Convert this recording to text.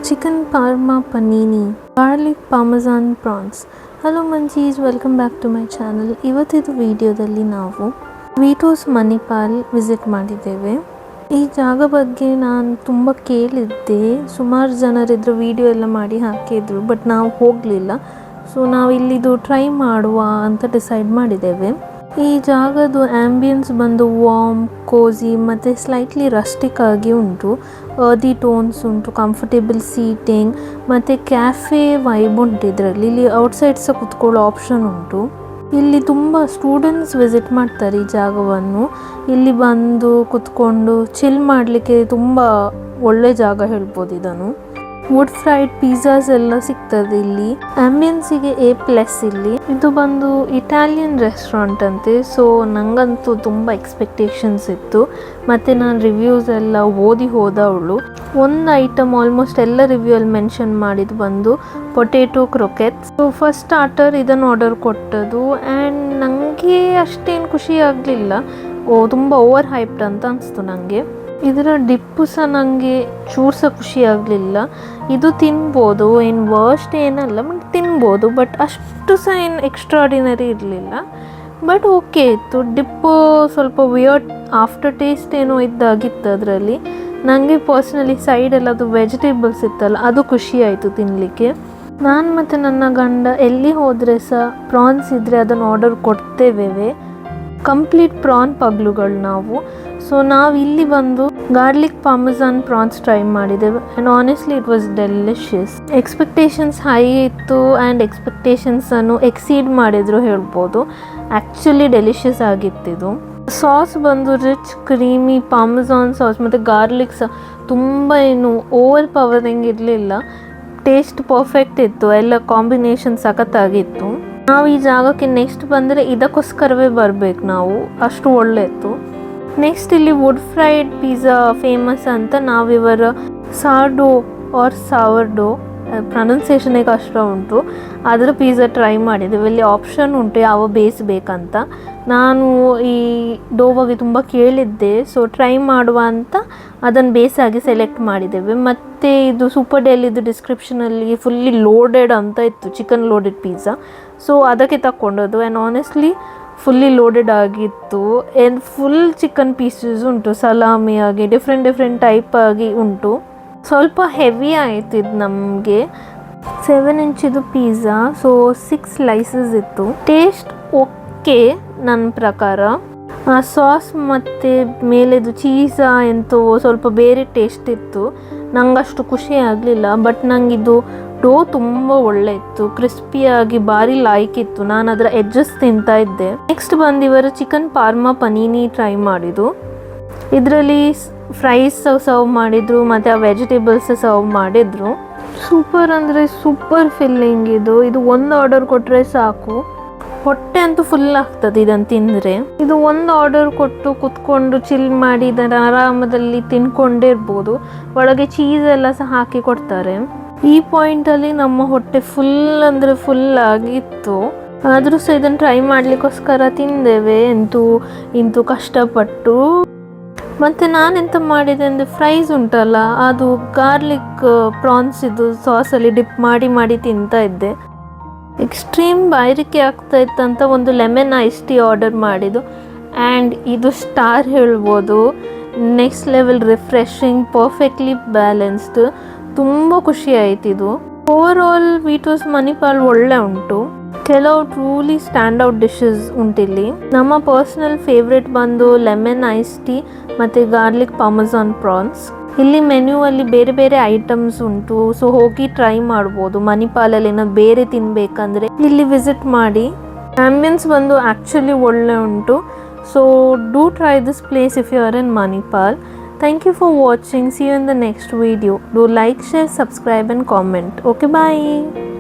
chicken parma panini, garlic parmesan prawns. Hello Manjees, welcome back to my channel. ಇವತ್ತಿನ ವಿಡಿಯೋದಲ್ಲಿ ನಾವು ವಿಟೋಸ್ Manipal visit ಮಾಡಿದ್ದೇವೆ. ಈ ಜಾಗ ಬಗ್ಗೆ ನಾನು ತುಂಬ ಕೇಳಿದ್ದೆ, ಸುಮಾರು ಜನರಿದ್ರು ವಿಡಿಯೋ ಎಲ್ಲ ಮಾಡಿ ಹಾಕಿದ್ರು, ಬಟ್ ನಾವು ಹೋಗಲಿಲ್ಲ. ಸೊ ನಾವು ಇಲ್ಲಿದು ಟ್ರೈ ಮಾಡುವ ಅಂತ ಡಿಸೈಡ್ ಮಾಡಿದ್ದೇವೆ. ಈ ಜಾಗದ ಆ್ಯಂಬಿಯನ್ಸ್ ಬಂದು ವಾರ್ಮ್, ಕೋಝಿ ಮತ್ತು ಸ್ಲೈಟ್ಲಿ ರಸ್ಟಿಕ್ ಆಗಿ ಉಂಟು. ಅರ್ದಿ ಟೋನ್ಸ್ ಉಂಟು, ಕಂಫರ್ಟೇಬಲ್ ಸೀಟಿಂಗ್ ಮತ್ತು ಕ್ಯಾಫೆ ವೈಬ್ ಉಂಟು ಇದರಲ್ಲಿ. ಇಲ್ಲಿ ಔಟ್ಸೈಡ್ ಸಹ ಕುತ್ಕೊಳ್ಳೋ ಆಪ್ಷನ್ ಉಂಟು. ಇಲ್ಲಿ ತುಂಬ ಸ್ಟೂಡೆಂಟ್ಸ್ ವಿಸಿಟ್ ಮಾಡ್ತಾರೆ ಈ ಜಾಗವನ್ನು. ಇಲ್ಲಿ ಬಂದು ಕುತ್ಕೊಂಡು ಚಿಲ್ ಮಾಡಲಿಕ್ಕೆ ತುಂಬ ಒಳ್ಳೆ ಜಾಗ ಹೇಳ್ಬೋದು ಇದನ್ನು. ವುಡ್ ಫ್ರೈಡ್ ಪಿಜ್ಜಾಸ್ ಎಲ್ಲ ಸಿಗ್ತದೆ ಇಲ್ಲಿ. ಆಂಬಿಯನ್ಸಿಗೆ A+ ಇಲ್ಲಿ. ಇದು ಬಂದು ಇಟಾಲಿಯನ್ ರೆಸ್ಟೋರೆಂಟ್ ಅಂತೆ. ಸೊ ನನಗಂತೂ ತುಂಬ ಎಕ್ಸ್ಪೆಕ್ಟೇಷನ್ಸ್ ಇತ್ತು. ಮತ್ತು ನಾನು ರಿವ್ಯೂಸ್ ಎಲ್ಲ ಓದಿ ಹೋದವಳು. ಒಂದು ಐಟಮ್ ಆಲ್ಮೋಸ್ಟ್ ಎಲ್ಲ ರಿವ್ಯೂ ಅಲ್ಲಿ ಮೆನ್ಷನ್ ಮಾಡಿದ್ದು ಬಂದು ಪೊಟೇಟೊ ಕ್ರೊಕೆಟ್ಸ್. ಸೊ ಫಸ್ಟ್ ಸ್ಟಾರ್ಟರ್ ಇದನ್ನು ಆರ್ಡರ್ ಕೊಟ್ಟದು. ಆ್ಯಂಡ್ ನನಗೆ ಅಷ್ಟೇನು ಖುಷಿ ಆಗಲಿಲ್ಲ. ತುಂಬ ಓವರ್ ಹೈಪ್ಡ್ ಅಂತ ಅನಿಸ್ತು ನನಗೆ. ಇದರ ಡಿಪ್ಪು ಸಹ ನನಗೆ ಚೂರು ಸಹ ಖುಷಿ ಆಗಲಿಲ್ಲ. ಇದು ತಿನ್ಬೋದು, ಏನು ವರ್ಸ್ಟ್ ಏನಲ್ಲ, ಬಟ್ ತಿನ್ಬೋದು. ಬಟ್ ಅಷ್ಟು ಸಹ ಏನು ಎಕ್ಸ್ಟ್ರಾಡಿನರಿ ಇರಲಿಲ್ಲ. ಬಟ್ ಓಕೆ ಇತ್ತು. ಡಿಪ್ಪು ಸ್ವಲ್ಪ ವಿಯರ್ಡ್ ಆಫ್ಟರ್ ಟೇಸ್ಟ್ ಏನೋ ಇದ್ದಾಗಿತ್ತು ಅದರಲ್ಲಿ. ನನಗೆ ಪರ್ಸ್ನಲಿ ಸೈಡೆಲ್ಲ ಅದು ವೆಜಿಟೇಬಲ್ಸ್ ಇತ್ತಲ್ಲ, ಅದು ಖುಷಿ ಆಯಿತು ತಿನ್ನಲಿಕ್ಕೆ. ನಾನು ಮತ್ತು ನನ್ನ ಗಂಡ ಎಲ್ಲಿ ಹೋದರೆ ಸಹ ಪ್ರಾನ್ಸ್ ಇದ್ದರೆ ಅದನ್ನು ಆರ್ಡರ್ ಕೊಡ್ತೇವೆ. ಕಂಪ್ಲೀಟ್ ಪ್ರಾನ್ ಪಗ್ಲುಗಳು ನಾವು. ಸೊ ನಾವು ಇಲ್ಲಿ ಬಂದು ಗಾರ್ಲಿಕ್ ಪಾರ್ಮೆಸಾನ್ ಪ್ರಾನ್ಸ್ ಟ್ರೈ ಮಾಡಿದ್ದೇವೆ. And honestly it was delicious. Expectations high ಇತ್ತು ಆ್ಯಂಡ್ ಎಕ್ಸ್ಪೆಕ್ಟೇಷನ್ಸನ್ನು ಎಕ್ಸೀಡ್ ಮಾಡಿದ್ರು ಹೇಳ್ಬೋದು. ಆ್ಯಕ್ಚುಲಿ ಡೆಲಿಷಿಯಸ್ ಆಗಿತ್ತಿದು. ಸಾಸ್ ಬಂದು ರಿಚ್ ಕ್ರೀಮಿ ಪಾರ್ಮೆಸಾನ್ ಸಾಸ್ ಮತ್ತು ಗಾರ್ಲಿಕ್ ಸಹ ತುಂಬ ಏನು ಓವರ್ ಪವರಿಂಗ್ ಇರಲಿಲ್ಲ. ಟೇಸ್ಟ್ ಪರ್ಫೆಕ್ಟ್ ಇತ್ತು. ಎಲ್ಲ ಕಾಂಬಿನೇಷನ್ ಸಖತ್ತಾಗಿತ್ತು. ನಾವು ಈ ಜಾಗಕ್ಕೆ ನೆಕ್ಸ್ಟ್ ಬಂದರೆ ಇದಕ್ಕೋಸ್ಕರವೇ ಬರಬೇಕು ನಾವು, ಅಷ್ಟು ಒಳ್ಳೆ ಇತ್ತು. ನೆಕ್ಸ್ಟ್ ಇಲ್ಲಿ ವುಡ್ ಫ್ರೈಡ್ ಪಿಜ್ಜಾ ಫೇಮಸ್ ಅಂತ ನಾವಿವರ ಸಾರ್ಡೋ ಆರ್ ಸಾವರ್ಡೋ ಪ್ರೊನೌನ್ಸಿಯೇಷನೇ ಕಷ್ಟ ಉಂಟು, ಅದರ ಪಿಜ್ಜಾ ಟ್ರೈ ಮಾಡಿದ್ದೇವೆ. ಇಲ್ಲಿ ಆಪ್ಷನ್ ಉಂಟು ಯಾವ ಬೇಸ್ ಬೇಕಂತ. ನಾನು ಈ ಡೋ ಬಗ್ಗೆ ತುಂಬ ಕೇಳಿದ್ದೆ, ಸೊ ಟ್ರೈ ಮಾಡುವ ಅಂತ ಅದನ್ನು ಬೇಸಾಗಿ ಸೆಲೆಕ್ಟ್ ಮಾಡಿದ್ದೇವೆ. ಮತ್ತು ಇದು ಸೂಪರ್ ಡೆಲಿದು ಡಿಸ್ಕ್ರಿಪ್ಷನಲ್ಲಿ ಫುಲ್ಲಿ ಲೋಡೆಡ್ ಅಂತ ಇತ್ತು, ಚಿಕನ್ ಲೋಡೆಡ್ ಪಿಜ್ಜಾ. ಸೊ ಅದಕ್ಕೆ ತಗೊಂಡದ್ದು. ಆ್ಯಂಡ್ ಆನೆಸ್ಟ್ಲಿ ಫುಲ್ಲಿ ಲೋಡೆಡ್ ಆಗಿತ್ತು. ಆ್ಯಂಡ್ ಫುಲ್ ಚಿಕನ್ ಪೀಸಸ್ ಉಂಟು, ಸಲಾಮಿ ಆಗಿ ಡಿಫ್ರೆಂಟ್ ಟೈಪ್ ಆಗಿ ಉಂಟು. ಸ್ವಲ್ಪ ಹೆವಿ ಆಯಿತು ಇದು ನಮಗೆ. 7 ಇಂಚಿದು ಪಿಜ್ಜಾ. ಸೊ 6 ಸ್ಲೈಸಸ್ ಇತ್ತು. ಟೇಸ್ಟ್ ಓಕೆ ನನ್ನ ಪ್ರಕಾರ. ಸಾಸ್ ಮತ್ತು ಮೇಲೆದು ಚೀಸಾ ಎಂತೋ ಸ್ವಲ್ಪ ಬೇರೆ ಟೇಸ್ಟ್ ಇತ್ತು. ನಂಗಷ್ಟು ಖುಷಿ ಆಗಲಿಲ್ಲ. ಬಟ್ ನಂಗಿದು ಡೋ ತುಂಬ ಒಳ್ಳೆ ಇತ್ತು, ಕ್ರಿಸ್ಪಿಯಾಗಿ ಭಾರಿ ಲಾಯ್ಕಿತ್ತು. ನಾನು ಅದರ ಎಡ್ಜಸ್ ತಿಂತಾ ಇದ್ದೆ. ನೆಕ್ಸ್ಟ್ ಬಂದು ಇವರು ಚಿಕನ್ ಪಾರ್ಮಾ ಪನೀನಿ ಟ್ರೈ ಮಾಡಿದ್ದು. ಇದರಲ್ಲಿ ಫ್ರೈಸ್ ಸರ್ವ್ ಮಾಡಿದರು ಮತ್ತು ಆ ವೆಜಿಟೇಬಲ್ಸ್ ಸರ್ವ್ ಮಾಡಿದರು. ಸೂಪರ್ ಅಂದರೆ ಸೂಪರ್ ಫಿಲ್ಲಿಂಗ್ ಇದು. ಒಂದು ಆರ್ಡರ್ ಕೊಟ್ಟರೆ ಸಾಕು, ಹೊಟ್ಟೆ ಅಂತೂ ಫುಲ್ ಆಗ್ತದೆ ಇದನ್ನು ತಿಂದರೆ. ಇದು ಒಂದು ಆರ್ಡರ್ ಕೊಟ್ಟು ಕುತ್ಕೊಂಡು ಚಿಲ್ ಮಾಡಿ ಇದನ್ನು ಆರಾಮದಲ್ಲಿ ತಿನ್ಕೊಂಡೇ ಇರ್ಬೋದು. ಒಳಗೆ ಚೀಸ್ ಎಲ್ಲ ಸಹ ಹಾಕಿ ಕೊಡ್ತಾರೆ. ಈ ಪಾಯಿಂಟಲ್ಲಿ ನಮ್ಮ ಹೊಟ್ಟೆ ಫುಲ್ ಅಂದರೆ ಫುಲ್ ಆಗಿತ್ತು. ಆದರೂ ಸಹ ಇದನ್ನು ಟ್ರೈ ಮಾಡಲಿಕ್ಕೋಸ್ಕರ ತಿಂದೇವೆ ಇಂತೂ ಕಷ್ಟಪಟ್ಟು. ಮತ್ತು ನಾನೆಂತ ಮಾಡಿದೆ ಅಂದರೆ ಫ್ರೈಸ್ ಉಂಟಲ್ಲ, ಅದು ಗಾರ್ಲಿಕ್ ಪ್ರಾನ್ಸ್ ಇದು ಸಾಸಲ್ಲಿ ಡಿಪ್ ಮಾಡಿ ತಿಂತಾ ಇದ್ದೆ. ಎಕ್ಸ್ಟ್ರೀಮ್ ಬಾಯಾರಿಕೆ ಆಗ್ತಾ ಇತ್ತಂತ ಒಂದು ಲೆಮನ್ ಐಸ್ ಟೀ ಆರ್ಡರ್ ಮಾಡಿದ್ದು. ಆ್ಯಂಡ್ ಇದು ಸ್ಟಾರ್ ಹೇಳ್ಬೋದು. Next level refreshing, perfectly balanced. ತುಂಬ ಖುಷಿ ಆಯ್ತಿದು. ಓವರ್ ಆಲ್ ವಿಟೋಸ್ ಮಣಿಪಾಲ್ ಒಳ್ಳೆ ಉಂಟು. ಕೆಲವು ಟ್ರೂಲಿ ಸ್ಟ್ಯಾಂಡ್ ಔಟ್ ಡಿಶಸ್ ಉಂಟಿಲ್ಲಿ. ನಮ್ಮ ಪರ್ಸ್ನಲ್ ಫೇವ್ರೆಟ್ ಬಂದು ಲೆಮನ್ ಐಸ್ ಟೀ ಮತ್ತು ಗಾರ್ಲಿಕ್ ಪಾರ್ಮೆಸಾನ್ ಪ್ರಾನ್ಸ್. ಇಲ್ಲಿ ಮೆನ್ಯೂವಲ್ಲಿ ಬೇರೆ ಐಟಮ್ಸ್ ಉಂಟು. ಸೊ ಹೋಗಿ ಟ್ರೈ ಮಾಡ್ಬೋದು. ಮಣಿಪಾಲಲ್ಲಿ ಏನಾದ್ರು ಬೇರೆ ತಿನ್ನಬೇಕಂದ್ರೆ ಇಲ್ಲಿ ವಿಸಿಟ್ ಮಾಡಿ. ಆ್ಯಂಬಿಯನ್ಸ್ ಬಂದು ಆ್ಯಕ್ಚುಲಿ ಒಳ್ಳೆ ಉಂಟು. So do try this place if you are in Manipal. Thank you for watching. See you in the next video. Do like, share, subscribe and comment. Okay, bye.